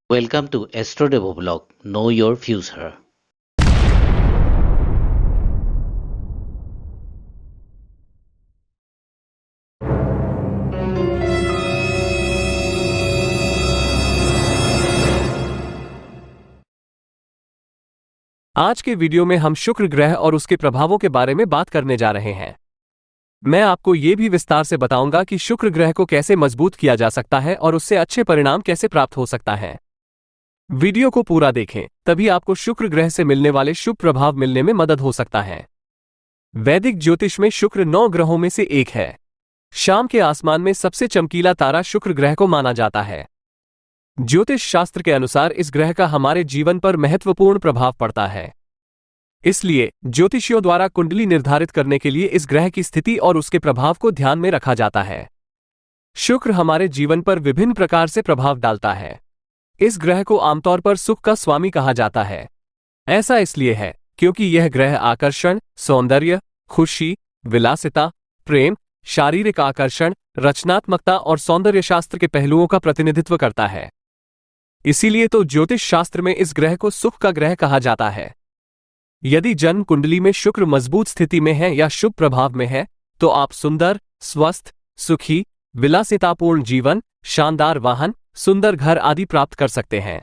Welcome to AstroDevo Vlog. Know your future. आज के video में हम शुक्र ग्रह और उसके प्रभावों के बारे में बात करने जा रहे हैं। मैं आपको ये भी विस्तार से बताऊंगा कि शुक्र ग्रह को कैसे मजबूत किया जा सकता है और उससे अच्छे परिणाम कैसे प्राप्त हो सकता है। वीडियो को पूरा देखें, तभी आपको शुक्र ग्रह से मिलने वाले शुभ प्रभाव मिलने में मदद हो सकता है। वैदिक ज्योतिष में शुक्र 9 ग्रहों में से एक है। शाम के आसमान में सबसे चमकीला तारा शुक्र ग्रह को माना जाता है। ज्योतिष शास्त्र के अनुसार इस ग्रह का हमारे जीवन पर महत्वपूर्ण प्रभाव पड़ता है। इसलिए ज्योतिषियों द्वारा कुंडली निर्धारित करने के लिए इस ग्रह की स्थिति और उसके प्रभाव को ध्यान में रखा जाता है। शुक्र हमारे जीवन पर विभिन्न प्रकार से प्रभाव डालता है। इस ग्रह को आमतौर पर सुख का स्वामी कहा जाता है। ऐसा इसलिए है क्योंकि यह ग्रह आकर्षण, सौंदर्य, खुशी, विलासिता, प्रेम, शारीरिक आकर्षण, रचनात्मकता और सौंदर्य शास्त्र के पहलुओं का प्रतिनिधित्व करता है। इसीलिए तो ज्योतिष शास्त्र में इस ग्रह को सुख का ग्रह कहा जाता है। यदि जन्म कुंडली में शुक्र मजबूत स्थिति में है या शुभ प्रभाव में है तो आप सुंदर, स्वस्थ, सुखी, विलासितापूर्ण जीवन, शानदार वाहन, सुंदर घर आदि प्राप्त कर सकते हैं।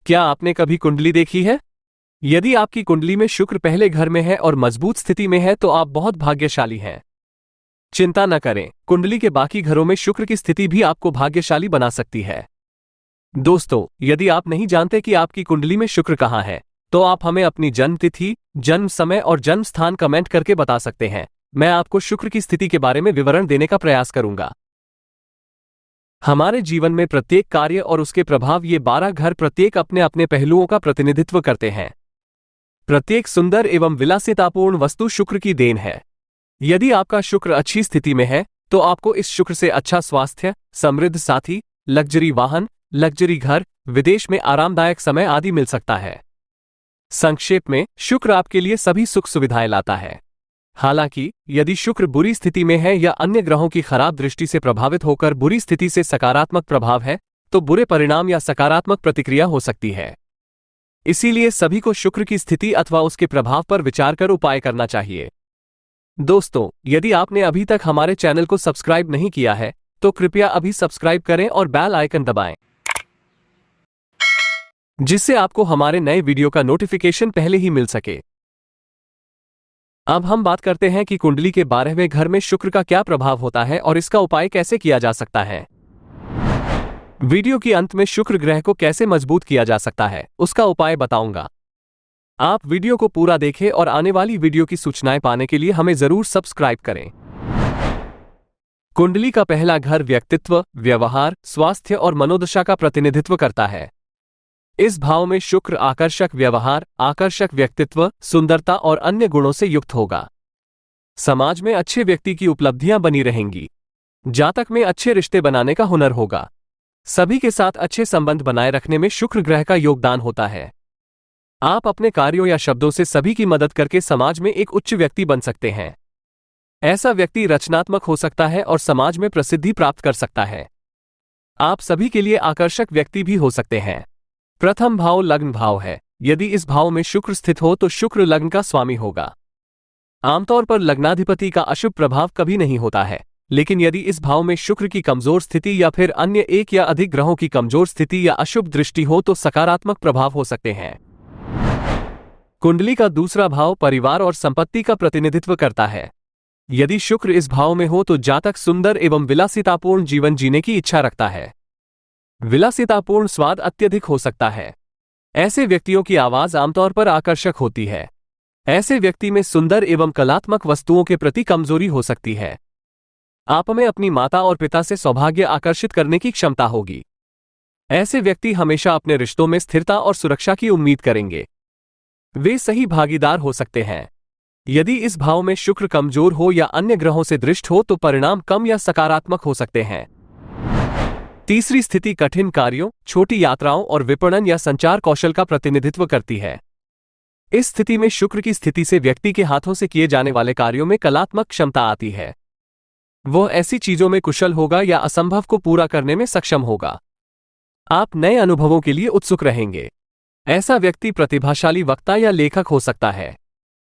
क्या आपने कभी कुंडली देखी है? यदि आपकी कुंडली में शुक्र पहले घर में है और मजबूत स्थिति में है तो आप बहुत भाग्यशाली हैं। चिंता न करें, कुंडली के बाकी घरों में शुक्र की स्थिति भी आपको भाग्यशाली बना सकती है। दोस्तों, यदि आप नहीं जानते कि आपकी कुंडली में शुक्र कहाँ है, तो आप हमें अपनी जन्म तिथि, जन्म समय और जन्म स्थान कमेंट करके बता सकते हैं। मैं आपको शुक्र की स्थिति के बारे में विवरण देने का प्रयास करूंगा। हमारे जीवन में प्रत्येक कार्य और उसके प्रभाव, ये 12 घर प्रत्येक अपने अपने पहलुओं का प्रतिनिधित्व करते हैं। प्रत्येक सुंदर एवं विलासितापूर्ण वस्तु शुक्र की देन है। यदि आपका शुक्र अच्छी स्थिति में है तो आपको इस शुक्र से अच्छा स्वास्थ्य, समृद्ध साथी, लग्जरी वाहन, लग्जरी घर, विदेश में आरामदायक समय आदि मिल सकता है। संक्षेप में, शुक्र आपके लिए सभी सुख सुविधाएं लाता है। हालांकि यदि शुक्र बुरी स्थिति में है या अन्य ग्रहों की खराब दृष्टि से प्रभावित होकर बुरी स्थिति से सकारात्मक प्रभाव है तो बुरे परिणाम या सकारात्मक प्रतिक्रिया हो सकती है। इसीलिए सभी को शुक्र की स्थिति अथवा उसके प्रभाव पर विचार कर उपाय करना चाहिए। दोस्तों, यदि आपने अभी तक हमारे चैनल को सब्सक्राइब नहीं किया है तो कृपया अभी सब्सक्राइब करें और बेल आइकन दबाएं, जिससे आपको हमारे नए वीडियो का नोटिफिकेशन पहले ही मिल सके। अब हम बात करते हैं कि कुंडली के 12वें घर में शुक्र का क्या प्रभाव होता है और इसका उपाय कैसे किया जा सकता है। वीडियो के अंत में शुक्र ग्रह को कैसे मजबूत किया जा सकता है उसका उपाय बताऊंगा। आप वीडियो को पूरा देखें और आने वाली वीडियो की सूचनाएं पाने के लिए हमें जरूर सब्सक्राइब करें। कुंडली का पहला घर व्यक्तित्व, व्यवहार, स्वास्थ्य और मनोदशा का प्रतिनिधित्व करता है। इस भाव में शुक्र आकर्षक व्यवहार, आकर्षक व्यक्तित्व, सुंदरता और अन्य गुणों से युक्त होगा। समाज में अच्छे व्यक्ति की उपलब्धियां बनी रहेंगी। जातक में अच्छे रिश्ते बनाने का हुनर होगा। सभी के साथ अच्छे संबंध बनाए रखने में शुक्र ग्रह का योगदान होता है। आप अपने कार्यों या शब्दों से सभी की मदद करके समाज में एक उच्च व्यक्ति बन सकते हैं। ऐसा व्यक्ति रचनात्मक हो सकता है और समाज में प्रसिद्धि प्राप्त कर सकता है। आप सभी के लिए आकर्षक व्यक्ति भी हो सकते हैं। प्रथम भाव लग्न भाव है। यदि इस भाव में शुक्र स्थित हो तो शुक्र लग्न का स्वामी होगा। आमतौर पर लग्नाधिपति का अशुभ प्रभाव कभी नहीं होता है, लेकिन यदि इस भाव में शुक्र की कमजोर स्थिति या फिर अन्य एक या अधिक ग्रहों की कमजोर स्थिति या अशुभ दृष्टि हो तो सकारात्मक प्रभाव हो सकते हैं। कुंडली का दूसरा भाव परिवार और संपत्ति का प्रतिनिधित्व करता है। यदि शुक्र इस भाव में हो तो जातक सुंदर एवं विलासितापूर्ण जीवन जीने की इच्छा रखता है। विलासितापूर्ण स्वाद अत्यधिक हो सकता है। ऐसे व्यक्तियों की आवाज आमतौर पर आकर्षक होती है। ऐसे व्यक्ति में सुंदर एवं कलात्मक वस्तुओं के प्रति कमजोरी हो सकती है। आप में अपनी माता और पिता से सौभाग्य आकर्षित करने की क्षमता होगी। ऐसे व्यक्ति हमेशा अपने रिश्तों में स्थिरता और सुरक्षा की उम्मीद करेंगे। वे सही भागीदार हो सकते हैं। यदि इस भाव में शुक्र कमजोर हो या अन्य ग्रहों से दृष्ट हो तो परिणाम कम या सकारात्मक हो सकते हैं। तीसरी स्थिति कठिन कार्यों, छोटी यात्राओं और विपणन या संचार कौशल का प्रतिनिधित्व करती है। इस स्थिति में शुक्र की स्थिति से व्यक्ति के हाथों से किए जाने वाले कार्यों में कलात्मक क्षमता आती है। वह ऐसी चीजों में कुशल होगा या असंभव को पूरा करने में सक्षम होगा। आप नए अनुभवों के लिए उत्सुक रहेंगे। ऐसा व्यक्ति प्रतिभाशाली वक्ता या लेखक हो सकता है।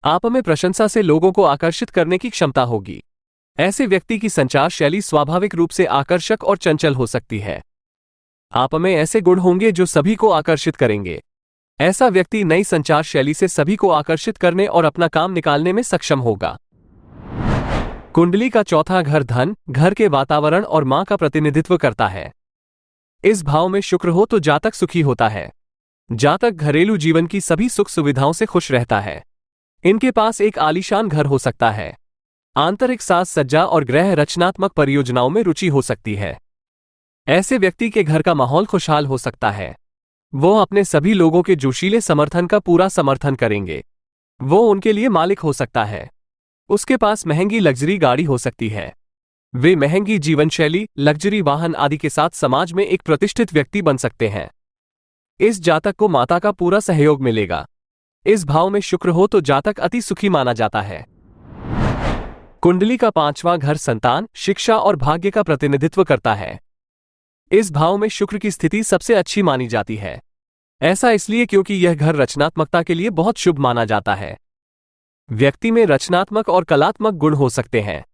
आप में प्रशंसा से लोगों को आकर्षित करने की क्षमता होगी। ऐसे व्यक्ति की संचार शैली स्वाभाविक रूप से आकर्षक और चंचल हो सकती है। आप में ऐसे गुण होंगे जो सभी को आकर्षित करेंगे। ऐसा व्यक्ति नई संचार शैली से सभी को आकर्षित करने और अपना काम निकालने में सक्षम होगा। कुंडली का चौथा घर धन, घर के वातावरण और मां का प्रतिनिधित्व करता है। इस भाव में शुक्र हो तो जातक सुखी होता है। जातक घरेलू जीवन की सभी सुख सुविधाओं से खुश रहता है। इनके पास एक आलीशान घर हो सकता है। आंतरिक साज सज्जा और गृह रचनात्मक परियोजनाओं में रुचि हो सकती है। ऐसे व्यक्ति के घर का माहौल खुशहाल हो सकता है। वो अपने सभी लोगों के जोशीले समर्थन का पूरा समर्थन करेंगे। वो उनके लिए मालिक हो सकता है। उसके पास महंगी लग्जरी गाड़ी हो सकती है। वे महंगी जीवन शैली, लग्जरी वाहन आदि के साथ समाज में एक प्रतिष्ठित व्यक्ति बन सकते हैं। इस जातक को माता का पूरा सहयोग मिलेगा। इस भाव में शुक्र हो तो जातक अति सुखी माना जाता है। कुंडली का पांचवां घर संतान, शिक्षा और भाग्य का प्रतिनिधित्व करता है। इस भाव में शुक्र की स्थिति सबसे अच्छी मानी जाती है। ऐसा इसलिए क्योंकि यह घर रचनात्मकता के लिए बहुत शुभ माना जाता है। व्यक्ति में रचनात्मक और कलात्मक गुण हो सकते हैं।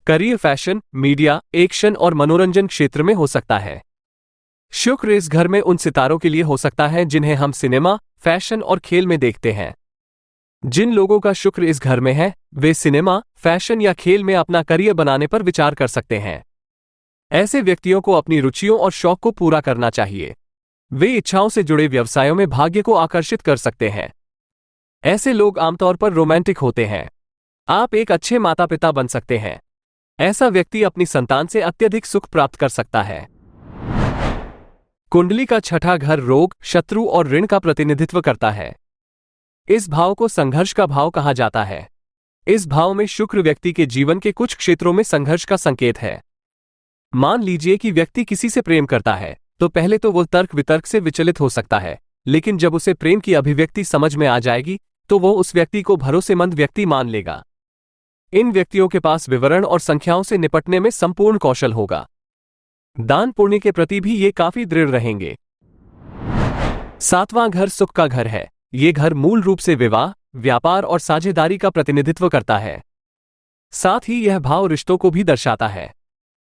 करियर फैशन, मीडिया, एक्शन और मनोरंजन क्षेत्र में हो सकता है। शुक्र इस घर में उन सितारों के लिए हो सकता है जिन्हें हम सिनेमा, फैशन और खेल में देखते हैं। जिन लोगों का शुक्र इस घर में है, वे सिनेमा, फैशन या खेल में अपना करियर बनाने पर विचार कर सकते हैं। ऐसे व्यक्तियों को अपनी रुचियों और शौक को पूरा करना चाहिए। वे इच्छाओं से जुड़े व्यवसायों में भाग्य को आकर्षित कर सकते हैं। ऐसे लोग आमतौर पर रोमांटिक होते हैं। आप एक अच्छे माता पिता बन सकते हैं। ऐसा व्यक्ति अपनी संतान से अत्यधिक सुख प्राप्त कर सकता है। कुंडली का छठा घर रोग, शत्रु और ऋण का प्रतिनिधित्व करता है। इस भाव को संघर्ष का भाव कहा जाता है। इस भाव में शुक्र व्यक्ति के जीवन के कुछ क्षेत्रों में संघर्ष का संकेत है। मान लीजिए कि व्यक्ति किसी से प्रेम करता है तो पहले तो वो तर्क वितर्क से विचलित हो सकता है, लेकिन जब उसे प्रेम की अभिव्यक्ति समझ में आ जाएगी तो वो उस व्यक्ति को भरोसेमंद व्यक्ति मान लेगा। इन व्यक्तियों के पास विवरण और संख्याओं से निपटने में संपूर्ण कौशल होगा। दान पुण्य के प्रति भी ये काफी दृढ़ रहेंगे। सातवां घर सुख का घर है। ये घर मूल रूप से विवाह, व्यापार और साझेदारी का प्रतिनिधित्व करता है। साथ ही यह भाव रिश्तों को भी दर्शाता है।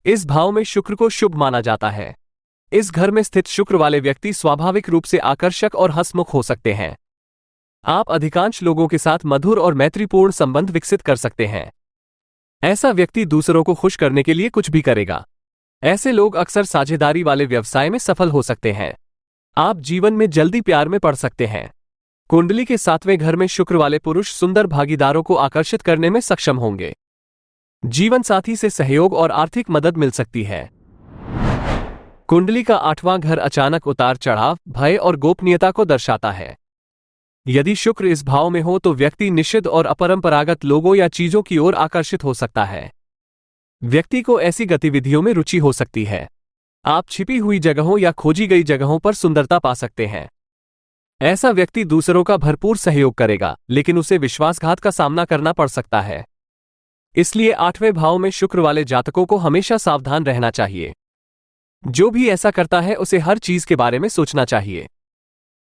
इस भाव में शुक्र को शुभ माना जाता है। इस घर में स्थित शुक्र वाले व्यक्ति स्वाभाविक रूप से आकर्षक और हंसमुख हो सकते हैं। आप अधिकांश लोगों के साथ मधुर और मैत्रीपूर्ण संबंध विकसित कर सकते हैं। ऐसा व्यक्ति दूसरों को खुश करने के लिए कुछ भी करेगा। ऐसे लोग अक्सर साझेदारी वाले व्यवसाय में सफल हो सकते हैं। आप जीवन में जल्दी प्यार में पड़ सकते हैं। कुंडली के सातवें घर में शुक्र वाले पुरुष सुंदर भागीदारों को आकर्षित करने में सक्षम होंगे। जीवन साथी से सहयोग और आर्थिक मदद मिल सकती है। कुंडली का आठवां घर अचानक उतार चढ़ाव, भय और गोपनीयता को दर्शाता है। यदि शुक्र इस भाव में हो तो व्यक्ति निषिद्ध और अपरंपरागत लोगों या चीजों की ओर आकर्षित हो सकता है। व्यक्ति को ऐसी गतिविधियों में रुचि हो सकती है। आप छिपी हुई जगहों या खोजी गई जगहों पर सुंदरता पा सकते हैं। ऐसा व्यक्ति दूसरों का भरपूर सहयोग करेगा, लेकिन उसे विश्वासघात का सामना करना पड़ सकता है। इसलिए आठवें भाव में शुक्र वाले जातकों को हमेशा सावधान रहना चाहिए। जो भी ऐसा करता है उसे हर चीज के बारे में सोचना चाहिए।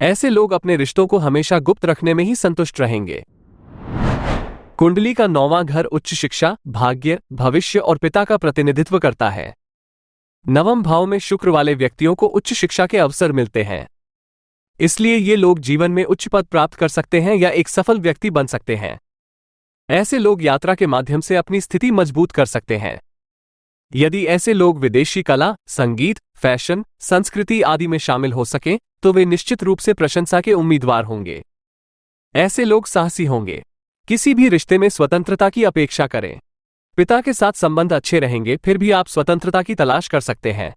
ऐसे लोग अपने रिश्तों को हमेशा गुप्त रखने में ही संतुष्ट रहेंगे। कुंडली का नौवां घर उच्च शिक्षा, भाग्य, भविष्य और पिता का प्रतिनिधित्व करता है। नवम भाव में शुक्र वाले व्यक्तियों को उच्च शिक्षा के अवसर मिलते हैं। इसलिए ये लोग जीवन में उच्च पद प्राप्त कर सकते हैं या एक सफल व्यक्ति बन सकते हैं। ऐसे लोग यात्रा के माध्यम से अपनी स्थिति मजबूत कर सकते हैं। यदि ऐसे लोग विदेशी कला, संगीत, फैशन, संस्कृति आदि में शामिल हो सकें तो वे निश्चित रूप से प्रशंसा के उम्मीदवार होंगे। ऐसे लोग साहसी होंगे। किसी भी रिश्ते में स्वतंत्रता की अपेक्षा करें। पिता के साथ संबंध अच्छे रहेंगे, फिर भी आप स्वतंत्रता की तलाश कर सकते हैं।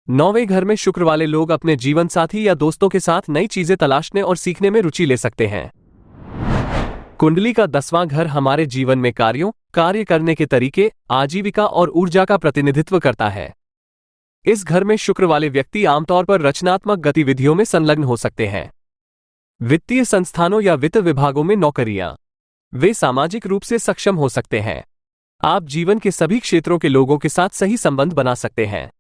नौवें घर में शुक्र वाले लोग अपने जीवन साथी या दोस्तों के साथ नई चीजें तलाशने और सीखने में रुचि ले सकते हैं। कुंडली का 10वां घर हमारे जीवन में कार्य करने के तरीके, आजीविका और ऊर्जा का प्रतिनिधित्व करता है। इस घर में शुक्र वाले व्यक्ति आमतौर पर रचनात्मक गतिविधियों में संलग्न हो सकते हैं। वित्तीय संस्थानों या वित्त विभागों में नौकरियां। वे सामाजिक रूप से सक्षम हो सकते हैं। आप जीवन के सभी क्षेत्रों के लोगों के साथ सही संबंध बना सकते हैं।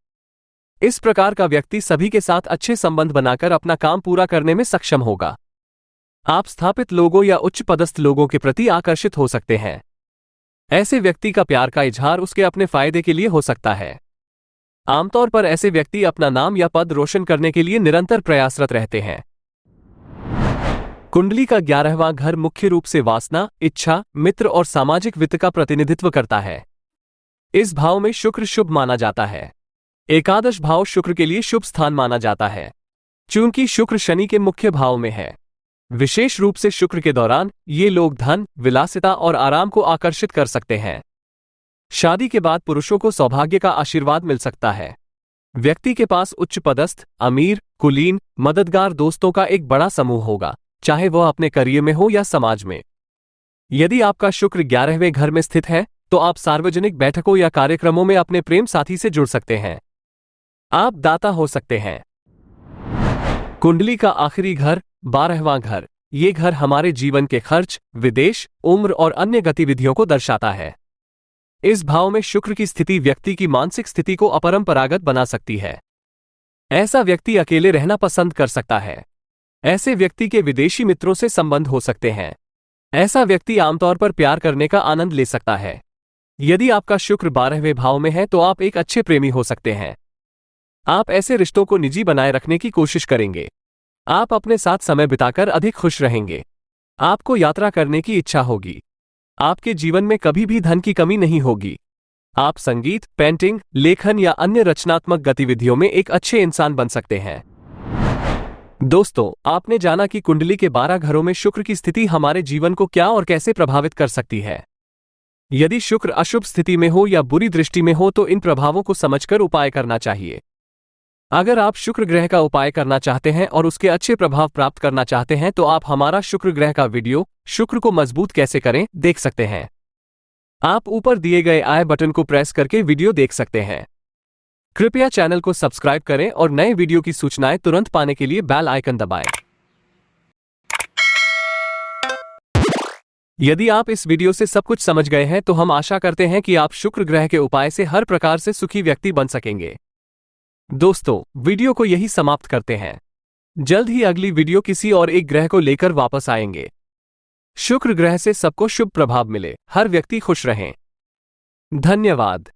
इस प्रकार का व्यक्ति सभी के साथ अच्छे संबंध बनाकर अपना काम पूरा करने में सक्षम होगा। आप स्थापित लोगों या उच्च पदस्थ लोगों के प्रति आकर्षित हो सकते हैं। ऐसे व्यक्ति का प्यार का इजहार उसके अपने फायदे के लिए हो सकता है। आमतौर पर ऐसे व्यक्ति अपना नाम या पद रोशन करने के लिए निरंतर प्रयासरत रहते हैं। कुंडली का 11वां घर मुख्य रूप से वासना, इच्छा, मित्र और सामाजिक वित्त का प्रतिनिधित्व करता है। इस भाव में शुक्र शुभ माना जाता है। एकादश भाव शुक्र के लिए शुभ स्थान माना जाता है, चूंकि शुक्र शनि के मुख्य भाव में है। विशेष रूप से शुक्र के दौरान ये लोग धन, विलासिता और आराम को आकर्षित कर सकते हैं। शादी के बाद पुरुषों को सौभाग्य का आशीर्वाद मिल सकता है। व्यक्ति के पास उच्च पदस्थ, अमीर, कुलीन, मददगार दोस्तों का एक बड़ा समूह होगा, चाहे वह अपने करियर में हो या समाज में। यदि आपका शुक्र 11वें घर में स्थित है तो आप सार्वजनिक बैठकों या कार्यक्रमों में अपने प्रेम साथी से जुड़ सकते हैं। आप दाता हो सकते हैं। कुंडली का आखिरी घर 12वां घर, ये घर हमारे जीवन के खर्च, विदेश, उम्र और अन्य गतिविधियों को दर्शाता है। इस भाव में शुक्र की स्थिति व्यक्ति की मानसिक स्थिति को अपरंपरागत बना सकती है। ऐसा व्यक्ति अकेले रहना पसंद कर सकता है। ऐसे व्यक्ति के विदेशी मित्रों से संबंध हो सकते हैं। ऐसा व्यक्ति आमतौर पर प्यार करने का आनंद ले सकता है। यदि आपका शुक्र 12वें भाव में है तो आप एक अच्छे प्रेमी हो सकते हैं। आप ऐसे रिश्तों को निजी बनाए रखने की कोशिश करेंगे। आप अपने साथ समय बिताकर अधिक खुश रहेंगे। आपको यात्रा करने की इच्छा होगी। आपके जीवन में कभी भी धन की कमी नहीं होगी। आप संगीत, पेंटिंग, लेखन या अन्य रचनात्मक गतिविधियों में एक अच्छे इंसान बन सकते हैं। दोस्तों, आपने जाना कि कुंडली के 12 घरों में शुक्र की स्थिति हमारे जीवन को क्या और कैसे प्रभावित कर सकती है। यदि शुक्र अशुभ स्थिति में हो या बुरी दृष्टि में हो तो इन प्रभावों को समझकर उपाय करना चाहिए। अगर आप शुक्र ग्रह का उपाय करना चाहते हैं और उसके अच्छे प्रभाव प्राप्त करना चाहते हैं तो आप हमारा शुक्र ग्रह का वीडियो शुक्र को मजबूत कैसे करें देख सकते हैं। आप ऊपर दिए गए आई बटन को प्रेस करके वीडियो देख सकते हैं। कृपया चैनल को सब्सक्राइब करें और नए वीडियो की सूचनाएं तुरंत पाने के लिए बेल आइकन दबाएं। यदि आप इस वीडियो से सब कुछ समझ गए हैं तो हम आशा करते हैं कि आप शुक्र ग्रह के उपाय से हर प्रकार से सुखी व्यक्ति बन सकेंगे। दोस्तों, वीडियो को यही समाप्त करते हैं। जल्द ही अगली वीडियो किसी और एक ग्रह को लेकर वापस आएंगे। शुक्र ग्रह से सबको शुभ प्रभाव मिले, हर व्यक्ति खुश रहें। धन्यवाद।